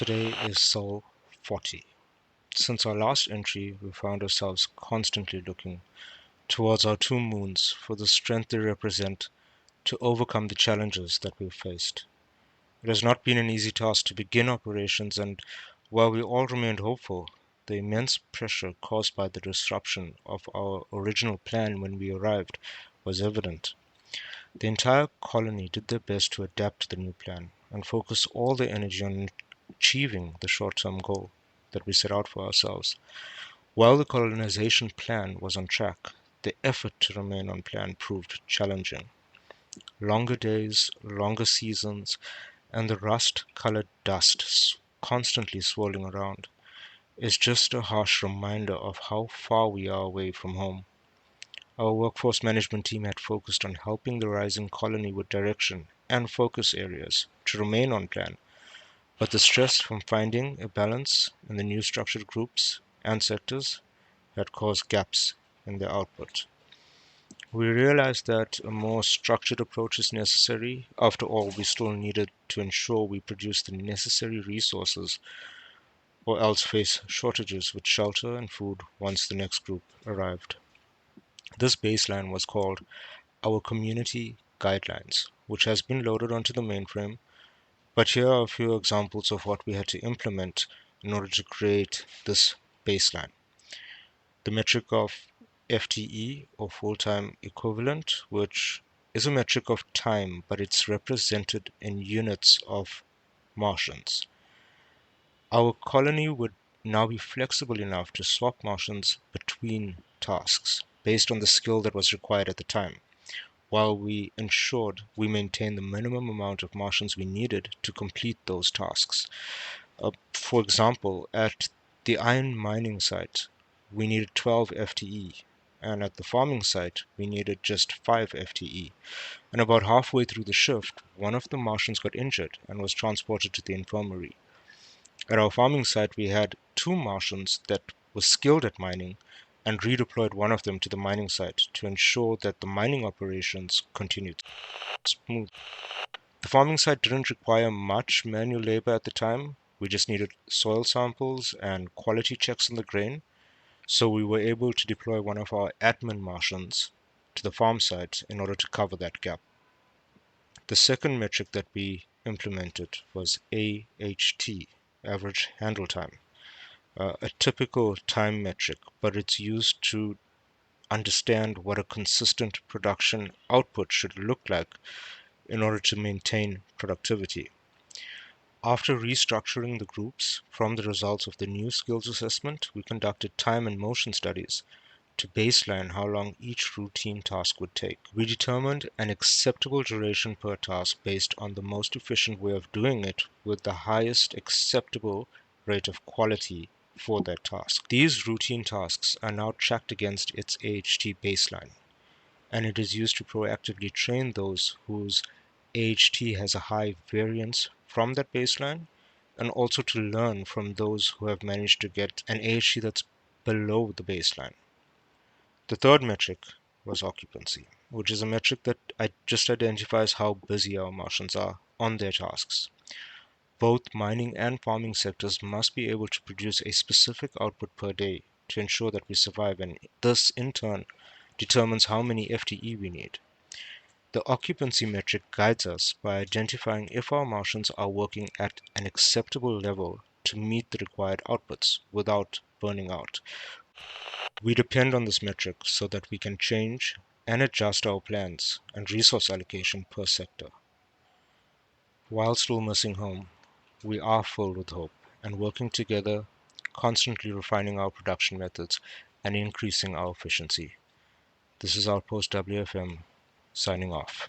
Today is Sol 40. Since our last entry, we found ourselves constantly looking towards our two moons for the strength they represent to overcome the challenges that we've faced. It has not been an easy task to begin operations, and while we all remained hopeful, the immense pressure caused by the disruption of our original plan when we arrived was evident. The entire colony did their best to adapt to the new plan and focus all their energy on achieving the short-term goal that we set out for ourselves. While the colonization plan was on track, the effort to remain on plan proved challenging. Longer days, longer seasons, and the rust-colored dust constantly swirling around is just a harsh reminder of how far we are away from home. Our workforce management team had focused on helping the rising colony with direction and focus areas to remain on plan, but the stress from finding a balance in the new structured groups and sectors had caused gaps in their output. We realized that a more structured approach is necessary. After all, we still needed to ensure we produce the necessary resources or else face shortages with shelter and food once the next group arrived. This baseline was called our community guidelines, which has been loaded onto the mainframe. But here are a few examples of what we had to implement in order to create this baseline. The metric of FTE, or full-time equivalent, which is a metric of time, but it's represented in units of Martians. Our colony would now be flexible enough to swap Martians between tasks based on the skill that was required at the time, while we ensured we maintained the minimum amount of Martians we needed to complete those tasks. For example, at the iron mining site, we needed 12 FTE, and at the farming site, we needed just 5 FTE. And about halfway through the shift, one of the Martians got injured and was transported to the infirmary. At our farming site, we had 2 Martians that were skilled at mining and redeployed one of them to the mining site to ensure that the mining operations continued smooth. The farming site didn't require much manual labor at the time. We just needed soil samples and quality checks on the grain, so we were able to deploy one of our admin Martians to the farm site in order to cover that gap. The second metric that we implemented was AHT, average handle time, a typical time metric, but it's used to understand what a consistent production output should look like in order to maintain productivity. After restructuring the groups from the results of the new skills assessment, we conducted time and motion studies to baseline how long each routine task would take. We determined an acceptable duration per task based on the most efficient way of doing it with the highest acceptable rate of quality for that task. These routine tasks are now tracked against its AHT baseline, and it is used to proactively train those whose AHT has a high variance from that baseline, and also to learn from those who have managed to get an AHT that's below the baseline. The third metric was occupancy, which is a metric that just identifies how busy our Martians are on their tasks. Both mining and farming sectors must be able to produce a specific output per day to ensure that we survive, and this in turn determines how many FTE we need. The occupancy metric guides us by identifying if our Martians are working at an acceptable level to meet the required outputs without burning out. We depend on this metric so that we can change and adjust our plans and resource allocation per sector. While still missing home, we are filled with hope and working together, constantly refining our production methods and increasing our efficiency. This is Outpost WFM signing off.